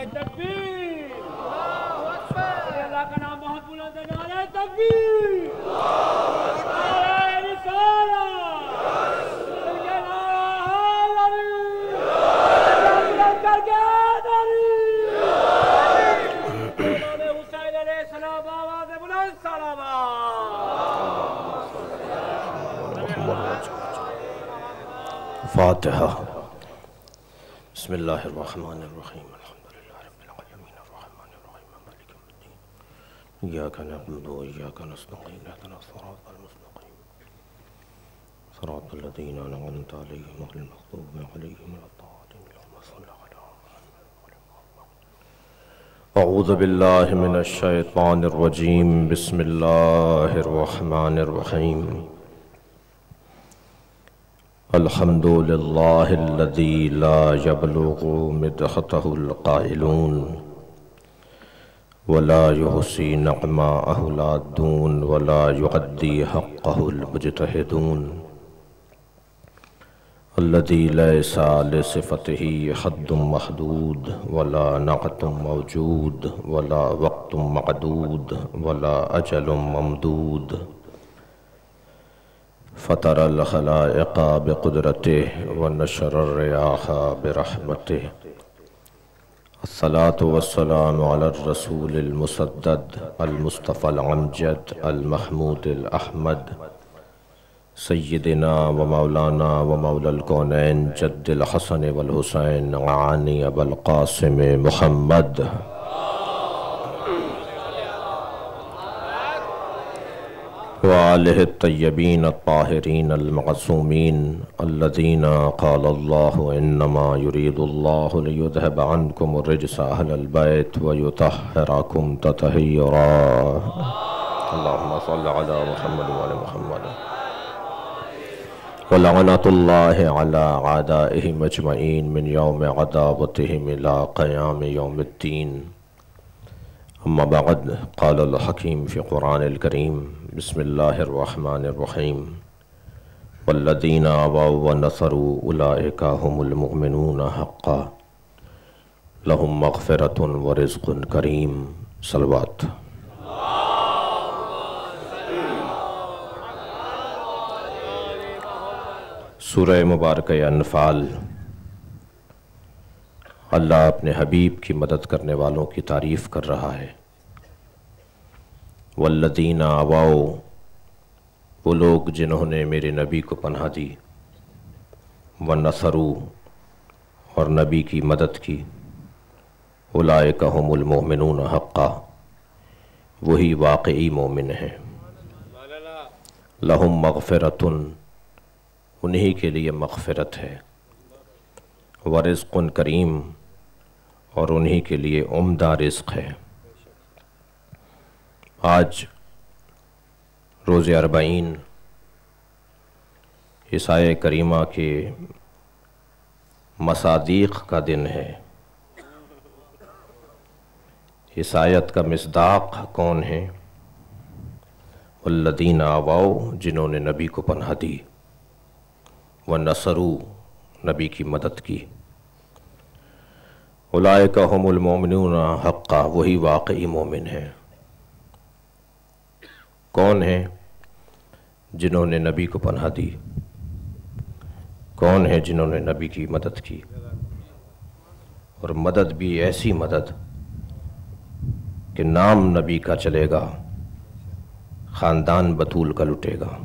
तकबीर, अल्लाह का नाम बहुत बुलंद है। नारे तकबीर, नारे रिसालत, इनके नारा बुलंद करके इमाम हुसैन अलैहिस्सलाम आवाज़ बुलंद सलावत। फातिहा। बिस्मिल्लाहिर्रहमानिर्रहीम। अल्हम्दुलिल्लाहि रब्बिल आलमीन अर्रहमानिर्रहीम मालिकि यौमिद्दीन। इय्याका नअबुदु व इय्याका नस्तईन इहदिनस सिरातल मुस्तक़ीम सिरातल लज़ीना अनअमता अलैहिम गैरिल मग़्दूबि अलैहिम वलद्दाल्लीन। अल्लाहुम्मा सल्लि अला मुहम्मद। अऊज़ु बिल्लाहि मिनश शैतानिर रजीम। बिस्मिल्लाहिर रहमानिर रहीम। अल्हम्दुलिल्लाहिल्लज़ी ला यबलुगु मिदहतहुल क़ाइलून वला युहसी नअमाअहुल आद्दून वला युअद्दी हक़्क़हुल मुज्तहिदून अल्लज़ी लैसा लिसिफ़तिही हद्दुम महदूद वला नअतुम मौजूद वला वक़्तुम मअदूद वला अजलुम ममदूद फ़तरल ख़लाइक़ बिक़ुदरतिही व नशरर रियाह बिरहमतिही। अस्सलातु वस्सलामु अलर रसूलिल मुसद्दद अल मुस्तफ़ल अमजद अल महमूदिल अहमद सय्यिदिना व मौलाना व मौलल कौनैन जद्दिल हसन वल हुसैन आनी अबुल क़ासिम मुहम्मद व आलिहि तय्यबीन अत्ताहिरीन अल-मअसूमीन अल्लज़ीना क़ाल अल्लाहु इन्नमा युरीदुल्लाहु लियुज़हिब अन्कुमुर रिज्स अहलल बैत व युतह्हिरकुम तत्हीरा। अल्लाहुम्मा सल्लि अला मुहम्मद व आलि मुहम्मद। व लअनतुल्लाहि अला अअदाइहिम अजमईन मिन यौमि अदावतिहिम इला क़यामि यौमिद्दीन। अम्मा बअद। क़ालल हकीम फ़ी क़ुरानिल करीम। बिस्मिल्लाहिर्रहमानिर्रहीम। वल्लज़ीना आवौ व नसरू उलाइका हुमुल मुमिनूना हक़्क़ा लहुम मग़फ़िरतुन व रिज़्क़ुन करीम। सलवात। सूरह मुबारक अनफ़ाल। अल्लाह अपने हबीब की मदद करने वालों की तारीफ़ कर रहा है। वल्लज़ीना आवाओ, वो लोग जिन्होंने मेरे नबी को पनाह दी, व नसरू, और नबी की मदद की, उलाइका हुमुल मोमिनून हक़्क़ा, वही वाक़ई मोमिन हैं। लहुम मग़फ़िरतुन, उन्हीं के लिए मग़फ़िरत है, व रिज़्क़ुन करीम, और उन्हीं के लिए उम्दा रिज़्क़ है। आज रोज़े अरबाईन ईसाए करीमा के मसादीक़ का दिन है। ईसायत का मिस्दाक़ कौन है? वल्लज़ीना आवाओ, जिन्होंने नबी को पनाह दी, व नसरू, नबी की मदद की, उलाइका हुमुल मोमिनून हक़्क़ा, वही वाक़ई मोमिन हैं। कौन है जिन्होंने नबी को पनाह दी? कौन है जिन्होंने नबी की मदद की? और मदद भी ऐसी मदद कि नाम नबी का चलेगा, ख़ानदान बतूल का लुटेगा।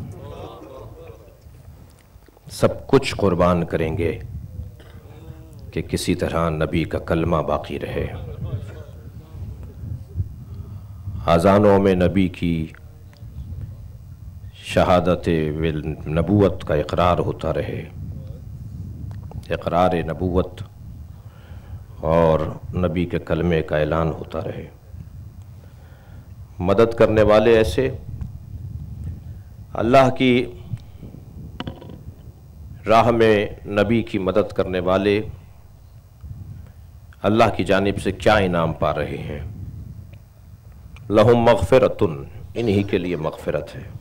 सब कुछ कुर्बान करेंगे कि किसी तरह नबी का कलमा बाकी रहे। आज़ानों में नबी की शहादत विल नबूवत का इकरार होता रहे, इकरार नबूवत, और नबी के कलमे का ऐलान होता रहे। मदद करने वाले ऐसे अल्लाह की राह में नबी की मदद करने वाले अल्लाह की जानिब से क्या इनाम पा रहे हैं? लहुम मग़फ़िरतुन, इन्हीं के लिए मग़फ़िरत है,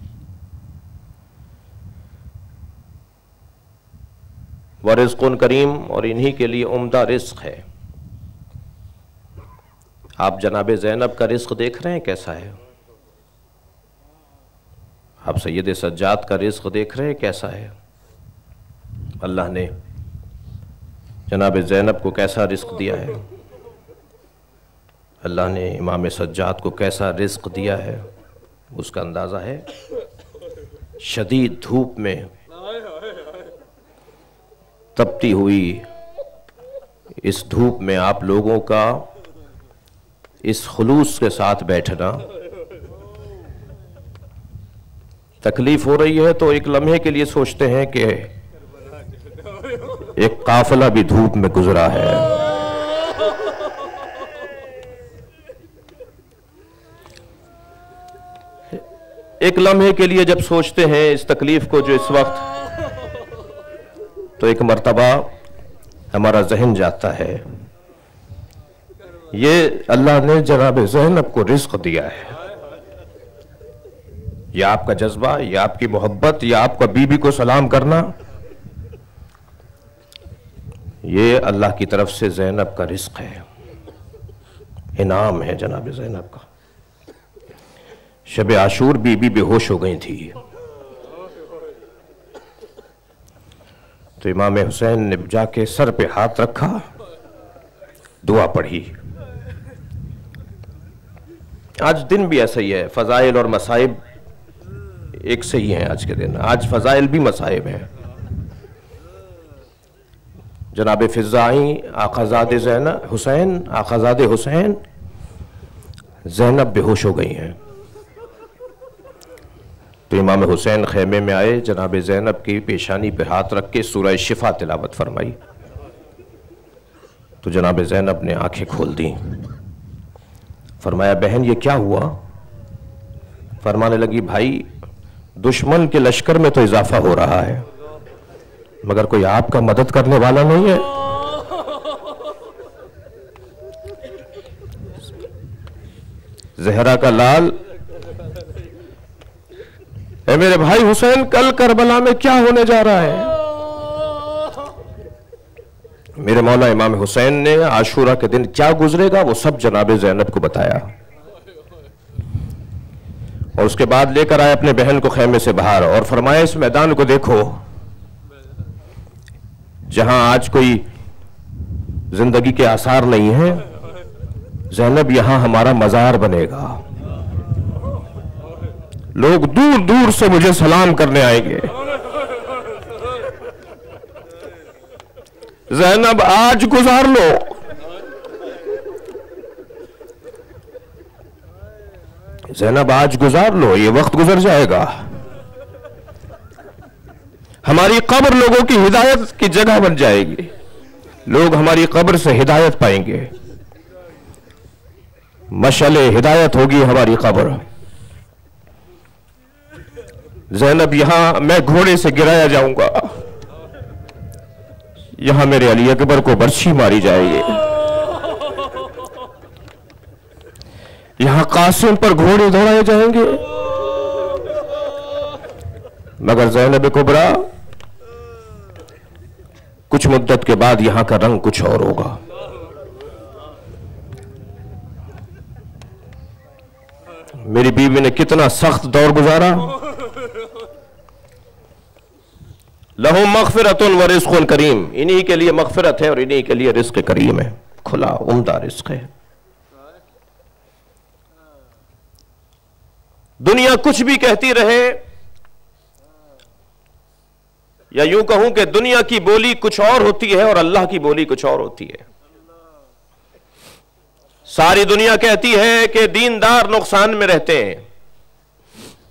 व रिज़्क़ुन करीम, और इन्हीं के लिए उम्दा रिज़्क़ है। आप जनाब ज़ैनब का रिस्क देख रहे हैं कैसा है? आप सैयद सज्जाद का रिस्क देख रहे हैं कैसा है? अल्लाह ने जनाब ज़ैनब को कैसा रिस्क दिया है? अल्लाह ने इमाम सज्जाद को कैसा रिस्क दिया है? उसका अंदाज़ा है। शदीद धूप में तपती हुई इस धूप में आप लोगों का इस खुलूस के साथ बैठना, तकलीफ हो रही है तो एक लम्हे के लिए सोचते हैं कि एक काफिला भी धूप में गुजरा है। एक लम्हे के लिए जब सोचते हैं इस तकलीफ को जो इस वक्त, तो एक मर्तबा हमारा जहन जाता है ये अल्लाह ने जनाब ज़ैनब को रिस्क दिया है। या आपका जज्बा, या आपकी मोहब्बत, या आपका बीबी को सलाम करना, ये अल्लाह की तरफ से ज़ैनब का रिस्क है, इनाम है जनाब ज़ैनब का। शब आशूर बीबी बेहोश हो गई थी, तो इमाम हुसैन ने जाके सर पे हाथ रखा, दुआ पढ़ी। आज दिन भी ऐसा ही है, फजाइल और मसाइब एक से ही हैं। आज के दिन आज फजाइल भी मसाइब हैं। जनाब फिज़ाई आकाज़ादे हुसैन, आकाज़ादे हुसैन ज़ैनब बेहोश हो गई हैं। तो इमाम हुसैन खेमे में आए, जनाब ज़ैनब की पेशानी पे हाथ रख के सूरह शिफा तिलावत फरमाई। तो जनाब ज़ैनब ने आंखें खोल दी। फरमाया, बहन ये क्या हुआ? फरमाने लगी, भाई दुश्मन के लश्कर में तो इजाफा हो रहा है, मगर कोई आपका मदद करने वाला नहीं है। जहरा का लाल, ए मेरे भाई हुसैन, कल करबला में क्या होने जा रहा है? मेरे मौला इमाम हुसैन ने आशूरा के दिन क्या गुजरेगा वो सब जनाब ज़ैनब को बताया, और उसके बाद लेकर आए अपने बहन को खेमे से बाहर और फरमाया, इस मैदान को देखो जहां आज कोई जिंदगी के आसार नहीं है, ज़ैनब यहां हमारा मजार बनेगा। लोग दूर दूर से मुझे सलाम करने आएंगे। ज़ैनब आज गुजार लो। ज़ैनब आज गुजार लो, ये वक्त गुजर जाएगा। हमारी कब्र लोगों की हिदायत की जगह बन जाएगी, लोग हमारी कब्र से हिदायत पाएंगे। मशअले हिदायत होगी हमारी कब्र। ज़ैनब यहां मैं घोड़े से गिराया जाऊंगा, यहां मेरे अली अकबर को बर्छी मारी जाएगी, यहां कासिम पर घोड़े दौड़ाए जाएंगे, मगर ज़ैनब कुबरा कुछ मुद्दत के बाद यहां का रंग कुछ और होगा। मेरी बीवी ने कितना सख्त दौर गुजारा। लहू मग़फ़िरतुन व रिज़्क़ुन करीम, इन्हीं के लिए मग़फ़िरत है और इन्हीं के लिए रिज़्क़ करीम है, खुला उम्दा रिज़्क़ है। दुनिया कुछ भी कहती रहे, या यूं कहूं कि दुनिया की बोली कुछ और होती है और अल्लाह की बोली कुछ और होती है। सारी दुनिया कहती है कि दीनदार नुकसान में रहते हैं,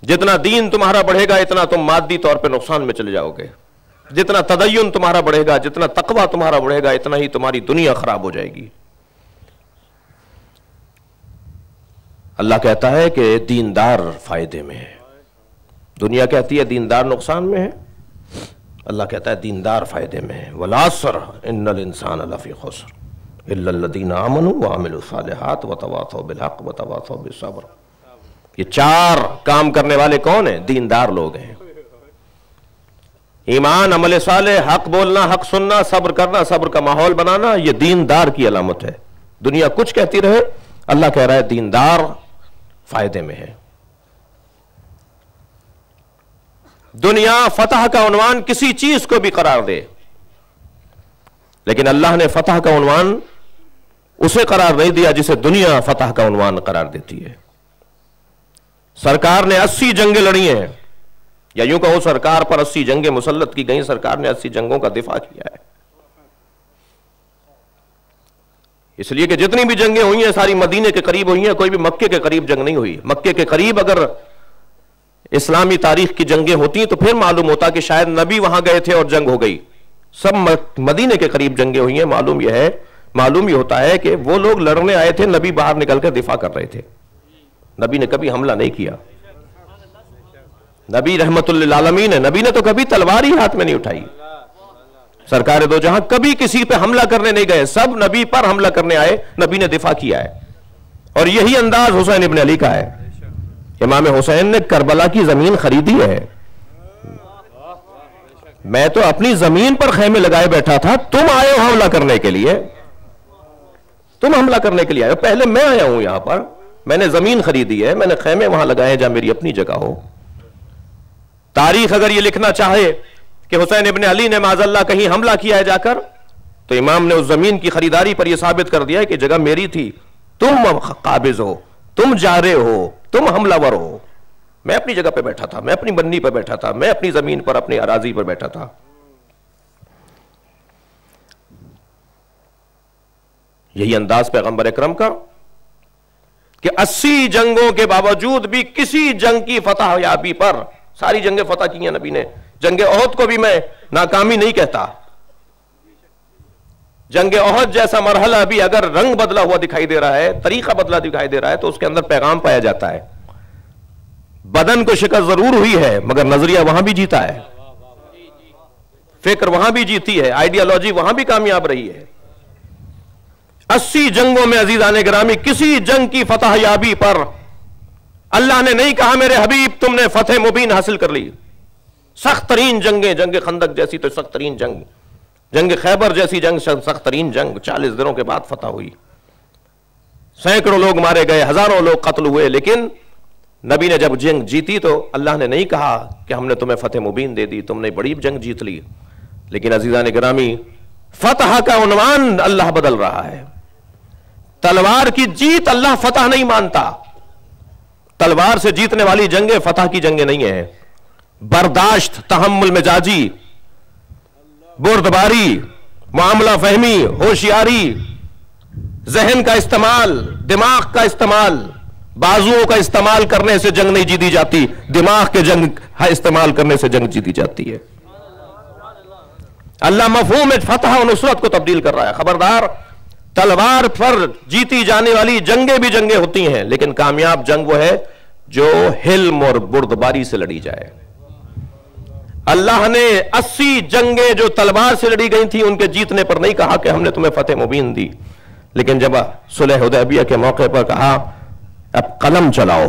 जितना दीन तुम्हारा बढ़ेगा इतना तुम मादी तौर पे नुकसान में चले जाओगे, जितना तदय्युन तुम्हारा बढ़ेगा, जितना तकवा तुम्हारा बढ़ेगा, इतना ही तुम्हारी दुनिया खराब हो जाएगी। अल्लाह कहता है कि दीनदार फायदे में है, दुनिया कहती है दीनदार नुकसान में है, अल्लाह कहता है दीनदार फायदे में है। वल अस्र इन्नल इंसान लफी खुस्र इल्लल्लज़ीना आमनू व अमिलुस सालिहात व तवासौ बिल हक़ व तवासौ बिस सब्र। ये चार काम करने वाले कौन है? दीनदार लोग हैं। ईमान, अमल साले, हक बोलना, हक सुनना, सब्र करना, सब्र का माहौल बनाना, ये दीनदार की अलामत है। दुनिया कुछ कहती रहे, अल्लाह कह रहा है दीनदार फायदे में है। दुनिया फतह का उन्वान किसी चीज को भी करार दे, लेकिन अल्लाह ने फतह का उन्वान उसे करार नहीं दिया जिसे दुनिया फतह का उन्वान करार देती है। सरकार ने 80 जंगें लड़ी हैं, या यूं कहो सरकार पर 80 जंगें मुसल्लत की गई। सरकार ने 80 जंगों का दिफा किया है, इसलिए कि जितनी भी जंगें हुई हैं सारी मदीने के करीब हुई हैं, कोई भी मक्के के करीब जंग नहीं हुई। मक्के के करीब अगर इस्लामी तारीख की जंगें होती तो फिर मालूम होता कि शायद नबी वहां गए थे और जंग हो गई। सब मदीने के करीब जंगें हुई हैं। मालूम ये होता है कि वो लोग लड़ने आए थे, नबी बाहर निकलकर दिफा कर रहे थे। नबी ने कभी हमला नहीं किया। नबी रहमतुल लिल आलमीन है, नबी ने तो कभी तलवार ही हाथ में नहीं उठाई। सरकार दो जहां कभी किसी पे हमला करने नहीं गए, सब नबी पर हमला करने आए, नबी ने दिफा किया है। और यही अंदाज हुसैन इब्न अली का है। इमाम हुसैन ने करबला की जमीन खरीदी है। मैं तो अपनी जमीन पर खैमे लगाए बैठा था, तुम आए हो हमला करने के लिए, तुम हमला करने के लिए आए हो। पहले मैं आया हूं यहां पर, मैंने जमीन खरीदी है, मैंने खैमे वहां लगाए जहां मेरी अपनी जगह हो। तारीख अगर ये लिखना चाहे कि हुसैन इब्न अली ने माज़अल्लाह कहीं हमला किया है जाकर, तो इमाम ने उस जमीन की खरीदारी पर यह साबित कर दिया है कि जगह मेरी थी, तुम काबिज हो, तुम जा रहे हो, तुम हमलावर हो। मैं अपनी जगह पे बैठा था, मैं अपनी बन्नी पर बैठा था, मैं अपनी जमीन पर, अपनी अराजी पर बैठा था। यही अंदाज पैगंबर अकरम का कि 80 जंगों के बावजूद भी किसी जंग की फतह याबी पर, सारी जंगें फतह की हैं नबी ने। जंगे ओहद को भी मैं नाकामी नहीं कहता। जंगे ओहद जैसा मरहला भी अगर रंग बदला हुआ दिखाई दे रहा है, तरीका बदला दिखाई दे रहा है, तो उसके अंदर पैगाम पाया जाता है। बदन को शिकस्त जरूर हुई है, मगर नजरिया वहां भी जीता है, फिक्र वहां भी जीती है, आइडियोलॉजी वहां भी कामयाब रही है। 80 जंगों में अजीजान गिरामी किसी जंग की फतह याबी पर अल्लाह ने नहीं कहा मेरे हबीब तुमने फतेह मुबीन हासिल कर ली। सख्त तरीन जंगें, जंग खंदक जैसी तो सख्त तरीन जंग, जंग खैबर जैसी जंग सख्त तरीन जंग, 40 दिनों के बाद फतह हुई। सैकड़ों लोग मारे गए, हजारों लोग कत्ल हुए, लेकिन नबी ने जब जंग जीती तो अल्लाह ने नहीं कहा कि हमने तुम्हें फतेह मुबीन दे दी, तुमने बड़ी जंग जीत ली। लेकिन अजीजान गिरामी फतह का उन्वान अल्लाह बदल रहा है। तलवार की जीत अल्लाह फतह नहीं मानता। तलवार से जीतने वाली जंगें फतह की जंगें नहीं है। बर्दाश्त, तहम्मुल मिजाजी, बुर्दबारी, मामला फहमी, होशियारी, जहन का इस्तेमाल, दिमाग का इस्तेमाल, बाजुओं का इस्तेमाल करने से जंग नहीं जीती जाती, दिमाग के जंग इस्तेमाल करने से जंग जीती जाती है। अल्लाह मफहूम फतह और नुसरत को तब्दील कर रहा है। खबरदार, तलवार पर जीती जाने वाली जंगें भी जंगें होती हैं, लेकिन कामयाब जंग वो है जो हिल्म और बुर्दबारी से लड़ी जाए। अल्लाह ने 80 जंगें जो तलवार से लड़ी गई थी उनके जीतने पर नहीं कहा कि हमने तुम्हें फतेह मुबीन दी, लेकिन जब सुलह हुदैबिया के मौके पर कहा अब कलम चलाओ,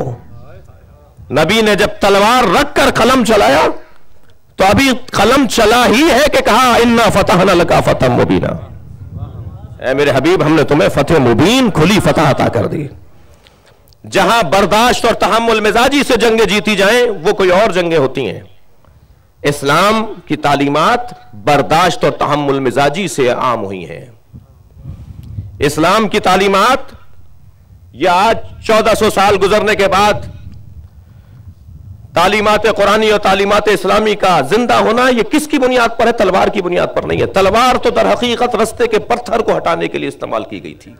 नबी ने जब तलवार रखकर कलम चलाया तो अभी कलम चला ही है कि कहा इन्ना फतहना लका फतह मुबीना, ऐ मेरे हबीब हमने तुम्हें फतेह मुबीन खुली फतह अता कर दी। जहां बर्दाश्त और तहम्मुल मिजाजी से जंगें जीती जाएं वो कोई और जंगें होती हैं। इस्लाम की तालीमात बर्दाश्त और तहम्मुल मिजाजी से आम हुई हैं। इस्लाम की तालीमात यह आज 1400 साल गुजरने के बाद तालीमात कुरानी और तालीमात इस्लामी का जिंदा होना यह किसकी बुनियाद पर है? तलवार की बुनियाद पर नहीं है। तलवार तो दर हकीकत रस्ते के पत्थर को हटाने के लिए इस्तेमाल की गई थी।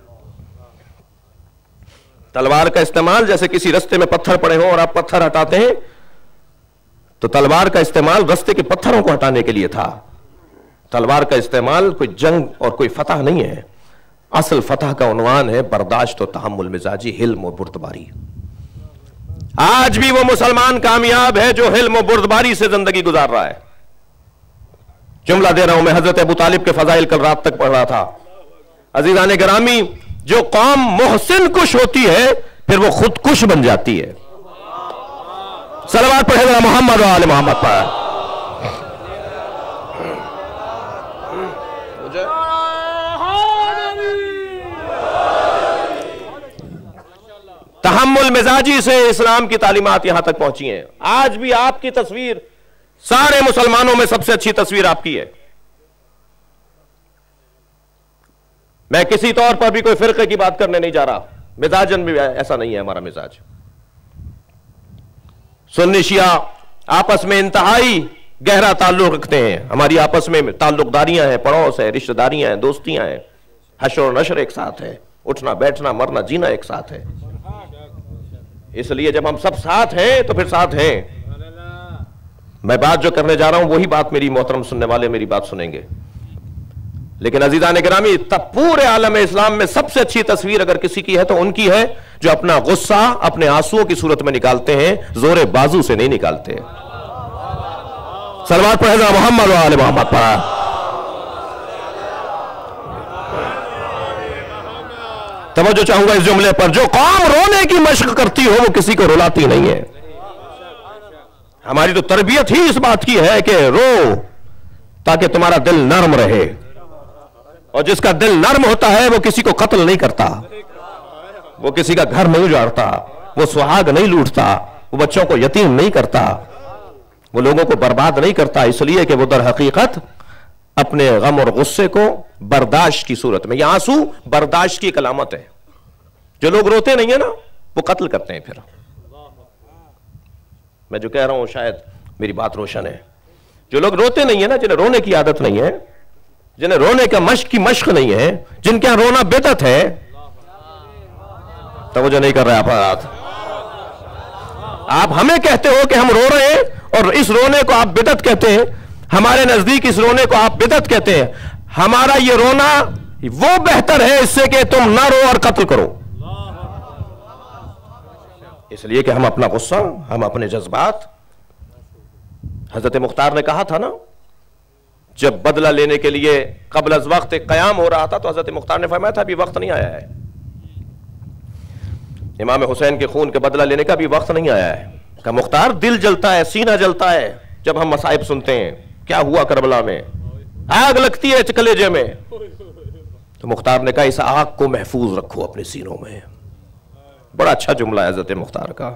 तलवार का इस्तेमाल जैसे किसी रस्ते में पत्थर पड़े हों और आप पत्थर हटाते हैं, तो तलवार का इस्तेमाल रस्ते के पत्थरों को हटाने के लिए था। तलवार का इस्तेमाल कोई जंग और कोई फतह नहीं है। असल फतह का उन्वान है बर्दाश्त और तहम्मुल मिजाजी, हिल्म और बुर्दबारी। आज भी वो मुसलमान कामयाब है जो हिल्म और बुर्दबारी से जिंदगी गुजार रहा है। जुमला दे रहा हूं मैं, हजरत अबू तालिब के फजाइल कल रात तक पढ़ रहा था। अजीजान गिरामी, जो कौम मोहसिन कुश होती है फिर वो खुद कुश बन जाती है। सलवात पढ़े जरा मोहम्मद वाले मोहम्मद पर। तहम्मुल मिजाजी से इस्लाम की तालीमात यहां तक पहुंची हैं। आज भी आपकी तस्वीर सारे मुसलमानों में सबसे अच्छी तस्वीर आपकी है। मैं किसी तौर पर भी कोई फिरके की बात करने नहीं जा रहा, मिजाजन भी ऐसा नहीं है हमारा मिजाज। सुन्नी शिया आपस में इंतहाई गहरा ताल्लुक रखते हैं। हमारी आपस में ताल्लुकदारियां हैं, पड़ोस है, रिश्तेदारियां हैं, दोस्तियां हैं, हशर और नशर एक साथ है, उठना बैठना मरना जीना एक साथ है। इसलिए जब हम सब साथ हैं तो फिर साथ हैं। मैं बात जो करने जा रहा हूं वही बात मेरी मोहतरम सुनने वाले मेरी बात सुनेंगे। लेकिन अजीजान गिरामी, तब पूरे आलम इस्लाम में सबसे अच्छी तस्वीर अगर किसी की है तो उनकी है जो अपना गुस्सा अपने आंसुओं की सूरत में निकालते हैं, जोरे बाजू से नहीं निकालते। सलवात पर हज़रत मोहम्मद व आले मोहम्मद पढ़ा। तवज्जो चाहूंगा इस जुमले पर, जो कौम रोने की मशक करती हो वो किसी को रुलाती नहीं है। हमारी तो तरबियत ही इस बात की है कि रो ताकि तुम्हारा दिल नर्म रहे, और जिसका दिल नर्म होता है वो किसी को कत्ल नहीं करता, वो किसी का घर नहीं उजाड़ता, वो सुहाग नहीं लूटता, वो बच्चों को यतीम नहीं करता, वो लोगों को बर्बाद नहीं करता, इसलिए कि वो दर हकीकत अपने गम और गुस्से को बर्दाश्त की सूरत में, यह आंसू बर्दाश्त की एक अलामत है। जो लोग रोते नहीं है ना वो कत्ल करते हैं। फिर मैं जो कह रहा हूं शायद मेरी बात रोशन है। जो लोग रोते नहीं है ना, जिन्हें रोने की आदत नहीं है, जिन्हें रोने का मश्क की मश्क नहीं है, जिनके यहां रोना बिदअत है, तवज्जो नहीं कर रहे आप हमें कहते हो कि हम रो रहे हैं और इस रोने को आप बिदअत कहते हैं। हमारे नजदीक इस रोने को आप बिदअत कहते हैं। हमारा ये रोना वो बेहतर है इससे कि तुम ना रो और कत्ल करो, इसलिए कि हम अपना गुस्सा, हम अपने जज्बात, हजरत मुख्तार ने कहा था ना, जब बदला लेने के लिए कबल अज वक्त एक कयाम हो रहा था तो हजरत मुख्तार ने फरमाया था अभी वक्त नहीं आया है, इमाम हुसैन के खून के बदला लेने का भी वक्त नहीं आया है। का मुख्तार, दिल जलता है, सीना जलता है जब हम मसाइब सुनते हैं, क्या हुआ करबला में, आग लगती है कलेजे में। तो मुख्तार ने कहा इस आग को महफूज रखो अपने सीनों में। बड़ा अच्छा जुमला है हजरत मुख्तार का।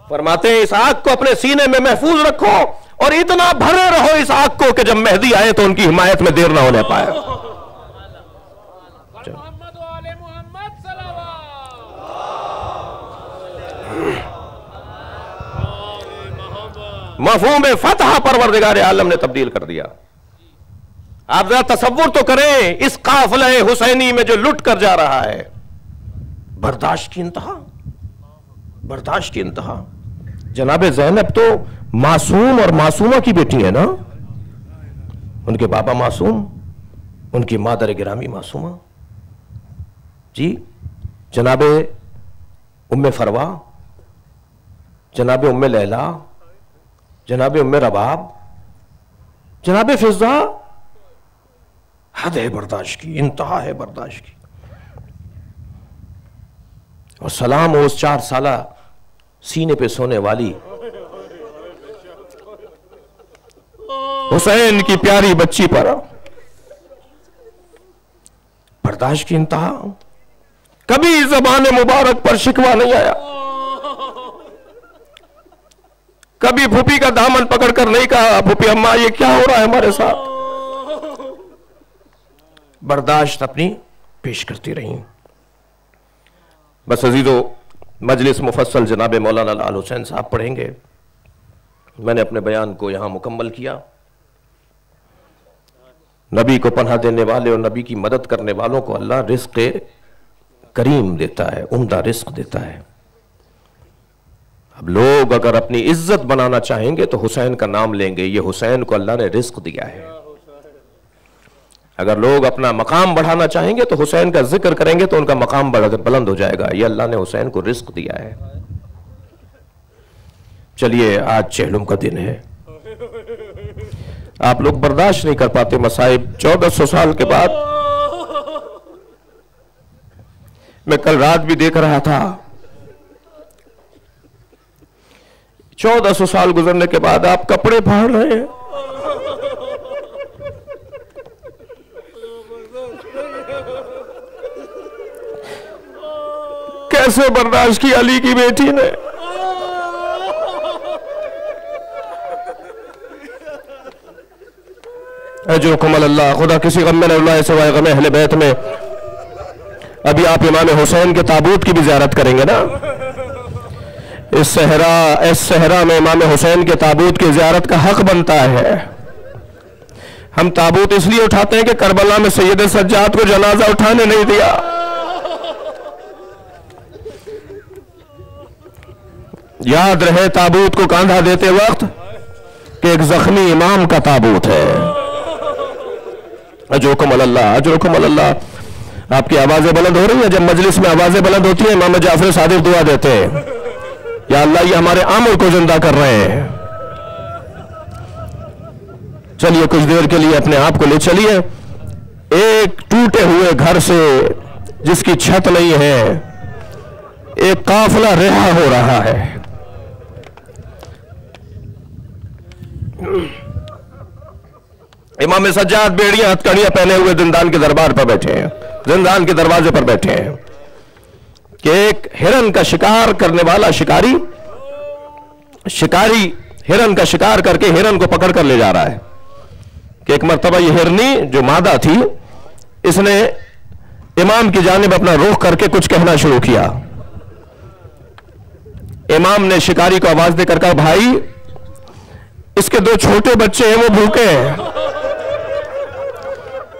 फरमाते हैं इस आग को अपने सीने में महफूज रखो और इतना भरे रहो इस आग को कि जब मेहदी आए तो उनकी हिमायत में देर ना होने पाए। मफ़हूम फतह परवरदिगार आलम ने तब्दील कर दिया। आप जरा तसव्वुर तो करें इस काफिले हुसैनी में जो लुट कर जा रहा है, बर्दाश्त की इंतहा, बर्दाश्त की इंतहा। जनाबे ज़ैनब तो मासूम और मासूमा की बेटी है ना, उनके बाबा मासूम, उनकी मादर गिरामी मासूमा जी। जनाबे उम्मे फरवा, जनाबे उम्मे लैला, जनाबे उम्मे रबाब, जनाबे फिजा, हद है बर्दाश्त की, इंतहा है बर्दाश्त की। और सलाम उस 4 साला सीने पे सोने वाली हुसैन की प्यारी बच्ची पर, बर्दाश्त की इंतहा। कभी ज़बान मुबारक पर शिकवा नहीं आया, कभी फूफी का दामन पकड़कर नहीं कहा फूफी अम्मा ये क्या हो रहा है हमारे साथ। बर्दाश्त अपनी पेश करती रही। बस अजीजो, मजलिस मुफस्सल जनाब मौलाना लाल हुसैन साहब पढ़ेंगे। मैंने अपने बयान को यहां मुकम्मल किया। नबी को पनाह देने वाले और नबी की मदद करने वालों को अल्लाह रिस्क करीम देता है, उम्दा रिस्क देता है। अब लोग अगर अपनी इज्जत बनाना चाहेंगे तो हुसैन का नाम लेंगे, ये हुसैन को अल्लाह ने रिस्क दिया है। अगर लोग अपना मकाम बढ़ाना चाहेंगे तो हुसैन का जिक्र करेंगे तो उनका मकाम बुलंद हो जाएगा, ये अल्लाह ने हुसैन को रिस्क दिया है। चलिए, आज चेहलुम का दिन है। आप लोग बर्दाश्त नहीं कर पाते मसाइब। 1400 साल के बाद, मैं कल रात भी देख रहा था, 1400 साल गुजरने के बाद आप कपड़े फाड़ रहे हैं। कैसे बर्दाश्त की अली की बेटी ने। अजरुकुम अल्लाह। खुदा किसी गम में न रुलाए सिवाय गम अहले बैत में। अभी आप इमाम हुसैन के ताबूत की भी ज़ियारत करेंगे ना। इस सहरा में इमाम हुसैन के ताबूत की ज़ियारत का हक बनता है। हम ताबूत इसलिए उठाते हैं कि करबला में सैयद सज्जाद को जनाजा उठाने नहीं दिया। याद रहे ताबूत को कांधा देते वक्त कि एक जख्मी इमाम का ताबूत है। अजरुकुम अल्लाह, अजरुकुम अल्लाह। आपकी आवाजें बुलंद हो रही है। जब मजलिस में आवाजें बुलंद होती है इमाम जाफर सादिक दुआ देते हैं, या अल्लाह ये हमारे आमल को जिंदा कर रहे हैं। चलिए कुछ देर के लिए अपने आप को ले चलिए। एक टूटे हुए घर से जिसकी छत नहीं है, एक काफिला रिहा हो रहा है। इमाम सज्जाद बेड़ियां हथकड़ियां पहने हुए जिंदान के दरबार पर बैठे हैं, जिंदान के दरवाजे पर बैठे हैं कि एक हिरन का शिकार करने वाला शिकारी हिरन का शिकार करके हिरन को पकड़ कर ले जा रहा है कि एक मर्तबा ये हिरनी जो मादा थी, इसने इमाम की जानिब अपना रुख करके कुछ कहना शुरू किया। इमाम ने शिकारी को आवाज देकर कहा, भाई इसके 2 छोटे बच्चे हैं, वो भूखे हैं।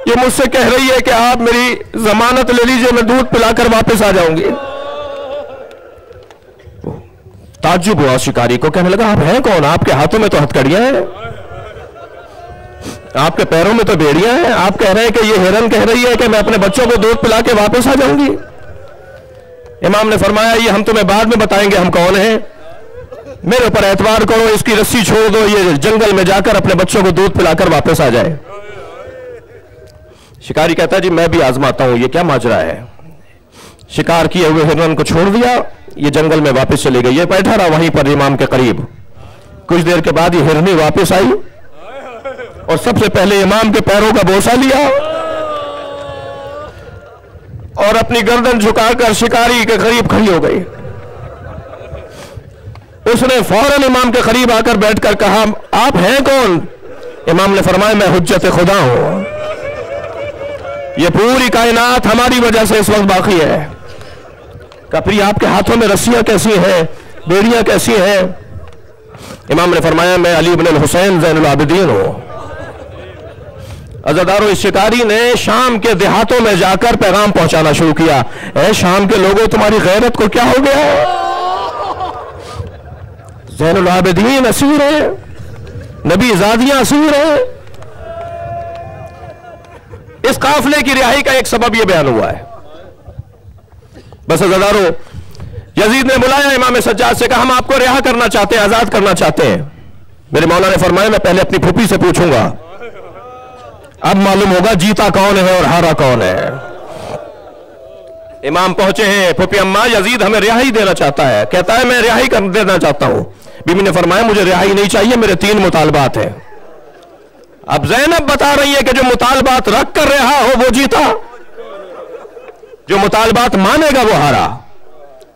ये मुझसे कह रही है कि आप मेरी जमानत ले लीजिए, मैं दूध पिलाकर वापस आ जाऊंगी। ताज्जुब हुआ शिकारी को, कहने लगा आप हैं कौन? आपके हाथों में तो हथकड़ियां हैं, आपके पैरों में तो बेड़ियां हैं, आप कह रहे हैं कि ये हिरन कह रही है कि मैं अपने बच्चों को दूध पिला के वापस आ जाऊंगी। इमाम ने फरमाया, ये हम तुम्हें बाद में बताएंगे हम कौन हैं, मेरे ऊपर एतबार करो, इसकी रस्सी छोड़ दो, ये जंगल में जाकर अपने बच्चों को दूध पिलाकर वापस आ जाए। शिकारी कहता है, जी मैं भी आजमाता हूं, ये क्या माजरा है। शिकार किए हुए हिरन को छोड़ दिया, ये जंगल में वापस चले गई। ये बैठा रहा वहीं पर इमाम के करीब। कुछ देर के बाद ये हिरनी वापस आई और सबसे पहले इमाम के पैरों का बोसा लिया और अपनी गर्दन झुकाकर शिकारी के करीब खड़ी हो गई। उसने फौरन इमाम के करीब आकर बैठकर कहा, आप हैं कौन? इमाम ने फरमाया, मैं हुज्जत खुदा हूं, ये पूरी कायनात हमारी वजह से इस वक्त बाकी है। कपरी आपके हाथों में रस्सियां कैसी हैं, बेड़ियां कैसी हैं? इमाम ने फरमाया, मैं अली इब्न हुसैन ज़ैनुल आबिदीन हूं। अज़ादारों, इस शिकारी ने शाम के देहातों में जाकर पैगाम पहुंचाना शुरू किया। ऐ शाम के लोगों, तुम्हारी गैरत को क्या हो गया? ज़ैनुल आबिदीन असीर है, नबी ज़ादियां असीर है। इस काफिले की रिहाई का एक सबब यह बयान हुआ है। बस अज़ादारों, यजीद ने बुलाया इमाम सज्जाद से, कहा हम आपको रिहा करना चाहते हैं, आजाद करना चाहते हैं। मेरे मौला ने फरमाया, मैं पहले अपनी फूफी से पूछूंगा, अब मालूम होगा जीता कौन है और हारा कौन है। इमाम पहुंचे हैं, फूफी अम्मा यजीद हमें रिहाई देना चाहता है। कहता है मैं रिहाई कर देना चाहता हूं। बीबी ने फरमाया, मुझे रिहाई नहीं चाहिए, मेरे 3 मुतालबात हैं। अब ज़ैनब बता रही है कि जो मुतालबात रख कर रहा हो वो जीता, जो मुतालबात मानेगा वो हारा।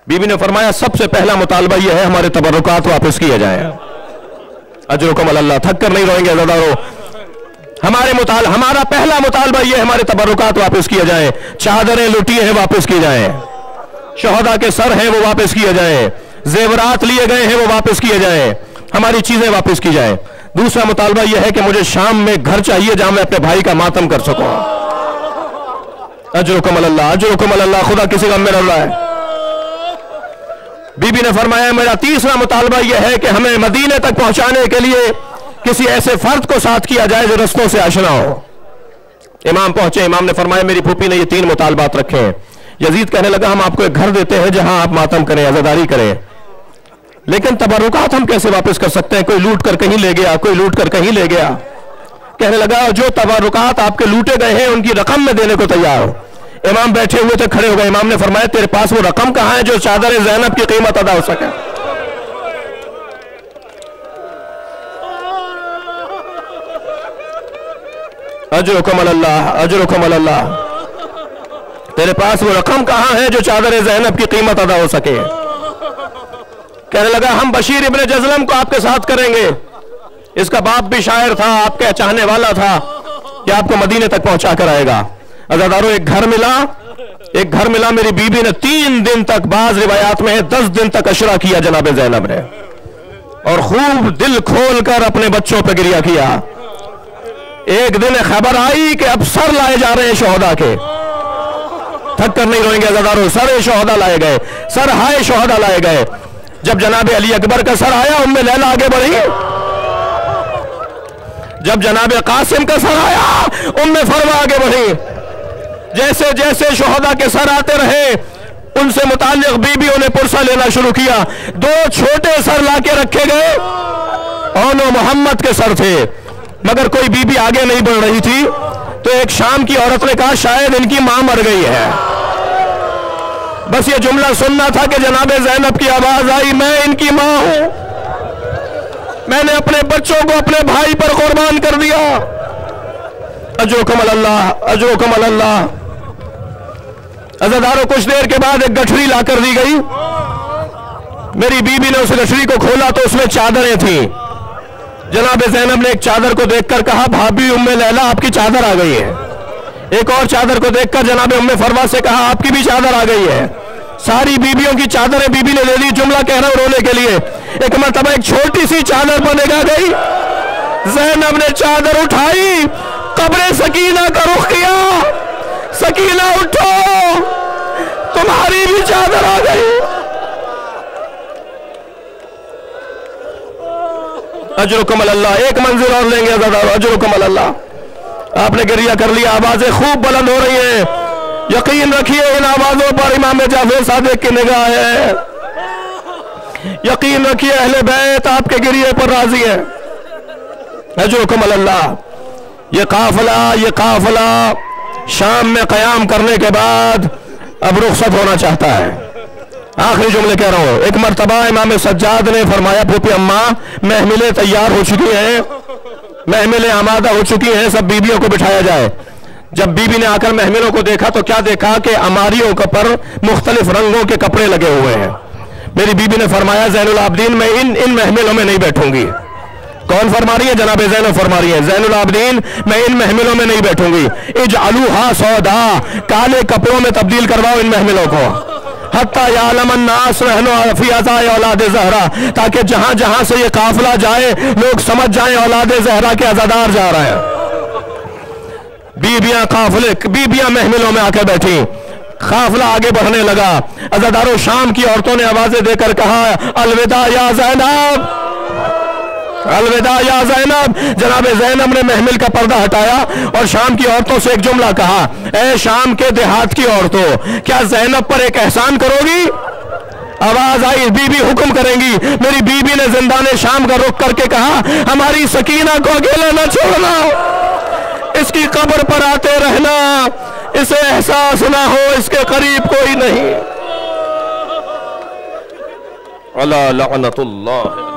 बीबी ने फरमाया, सबसे पहला मुतालबा यह है हमारे तबर्रुकात वापस किए जाएं। अजरुकुम अल्लाह, थक कर नहीं रोएंगे अज़ादारों। हमारा पहला मुतालबा यह है हमारे तबर्रुकात वापस किए जाएं। चादरें लुटी हैं वापस की जाएं, शहदा के सर हैं वो वापस किए जाएं, जेवरात लिए गए हैं वो वापस किए जाएं, हमारी चीजें वापस की जाएं। दूसरा मुतालबा यह है कि मुझे शाम में घर चाहिए जहां मैं अपने भाई का मातम कर सकूं। अजरुकुम अल्लाह, अजरुकुम अल्लाह। खुदा किसी गम में न रुलाए। बीबी ने फरमाया, मेरा तीसरा मुतालबा यह है कि हमें मदीने तक पहुंचाने के लिए किसी ऐसे फर्द को साथ किया जाए जो रस्तों से आशना हो। इमाम पहुंचे, इमाम ने फरमाया, मेरी फूफी ने ये 3 मुतालबात रखे हैं। यजीद कहने लगा, हम आपको एक घर देते हैं जहां आप मातम करें, अज़ादारी करें, लेकिन तबर्रुकात हम कैसे वापस कर सकते हैं? कोई लूट कर कहीं ले गया, कोई लूट कर कहीं ले गया। कहने लगा, जो तबर्रुकात आपके लूटे गए हैं उनकी रकम में देने को तैयार हो। इमाम बैठे हुए थे, खड़े हो गए। इमाम ने फरमाया, तेरे पास वो रकम कहां है जो चादर ज़ैनब की कीमत अदा हो सके? अजरुकुम अल्लाह, अजरुकुम अल्लाह। तेरे पास वो रकम कहां है जो चादर ज़ैनब की कीमत अदा हो सके? कहने लगा हम बशीर इब्न जज़लम को आपके साथ करेंगे। इसका बाप भी शायर था, आपके चाहने वाला था कि आपको मदीने तक पहुंचा कर आएगा। अज़ादारों एक घर मिला मेरी बीबी ने 3 दिन तक, बाज रिवायात में है 10 दिन तक अशरा किया जनाब ज़ैनब ने, और खूब दिल खोल कर अपने बच्चों पर गिरिया किया। एक दिन खबर आई कि अब सर लाए जा रहे हैं शोहदा के। थक कर नहीं रोएंगे अज़ादारों, सर शोहदा लाए गए, सर हाय शोहदा लाए गए। जब जनाब अली अकबर का सर आया, उम्मे लैला आगे बढ़ी। जब जनाब कासिम का सर आया, उम्मे फरवा आगे बढ़ी। जैसे जैसे शोहदा के सर आते रहे, उनसे मुताल्लिक बीबियों ने पुरसा लेना शुरू किया। 2 छोटे सर लाके रखे गए, ओनो मोहम्मद के सर थे, मगर कोई बीबी आगे नहीं बढ़ रही थी। तो एक शाम की औरत ने कहा शायद इनकी मां मर गई है। बस ये जुमला सुनना था कि जनाब ज़ैनब की आवाज आई, मैं इनकी मां हूं, मैंने अपने बच्चों को अपने भाई पर कुर्बान कर दिया। अजरुकुम अल्लाह, अजरुकुम अल्लाह। अज़ादारों कुछ देर के बाद एक गठरी ला कर दी गई। मेरी बीबी ने उस गठरी को खोला तो उसमें चादरें थी। जनाब ज़ैनब ने एक चादर को देखकर कहा भाभी उम्मे लैला आपकी चादर आ गई है। एक और चादर को देखकर जनाब उम्मे फरवा से कहा आपकी भी चादर आ गई है। सारी बीबियों की चादरें बीबी ने ले ली। जुमला कह रहा हूं रोने के लिए। एक मरतबा एक छोटी सी चादर पर निगाह गई, ज़ैनब ने चादर उठाई, कब्रे सकीना का रुख किया, सकीना उठो तुम्हारी भी चादर आ गई। अजरुकुम अल्लाह, एक मंजिल और लेंगे अज़ादारों, अजरुकुम अल्लाह। आपने गिरिया कर लिया, आवाजें खूब बुलंद हो रही हैं। यकीन रखिए इन आवाजों पर इमाम जाफर सादिक की निगाह है। यकीन रखिए अहले बैत आपके गिरिये पर राजी है। अजरुकुम अल्लाह। ये काफिला शाम में कयाम करने के बाद अब रुखसत होना चाहता है। आखिरी जुमले कह रहा हूं। एक मरतबा इमाम सज्जाद ने फरमाया फूफी अम्मा महमिलें तैयार हो चुकी हैं, महमिलें आमादा हो चुकी हैं, सब बीबियों को बिठाया जाए। जब बीबी ने आकर महमिलों को देखा तो क्या देखा कि अमारियों के पर मुख्तलिफ रंगों के कपड़े लगे हुए हैं। मेरी बीबी ने फरमाया ज़ैनुल आबदीन मैं इन महमिलों में नहीं बैठूंगी। कौन फरमा रही है? जनाब ज़ैनब फरमा रही है, ज़ैनुल आबदीन मैं इन महमिलों में नहीं बैठूंगी। इजअलूहा सौदा, काले कपड़ों में तब्दील करवाओ इन महमिलों को। हत्ता यालमन नास रहनो फी अज़ाए औलाद ज़हरा, ताकि जहां जहां से ये काफिला जाए लोग समझ जाएं औलाद ज़हरा के अज़ादार जा रहे हैं। बीबियां महमिलों में आकर बैठी, काफिला आगे बढ़ने लगा। अज़ादारों शाम की औरतों ने आवाजें देकर कहा अलविदा या ज़ैनब, अलविदा या ज़ैनब। जनाब ज़ैनब ने महमिल का पर्दा हटाया और शाम की औरतों से एक जुमला कहा, ए शाम के देहात की औरतों क्या ज़ैनब पर एक एहसान करोगी? आवाज आई बीबी हुक्म करेंगी। मेरी बीबी ने जिंदाने शाम का रुख करके कहा हमारी सकीना को अकेला न छोड़ना, इसकी कब्र पर आते रहना, इसे एहसास ना हो इसके करीब कोई नहीं। अला लअनतुल्लाह।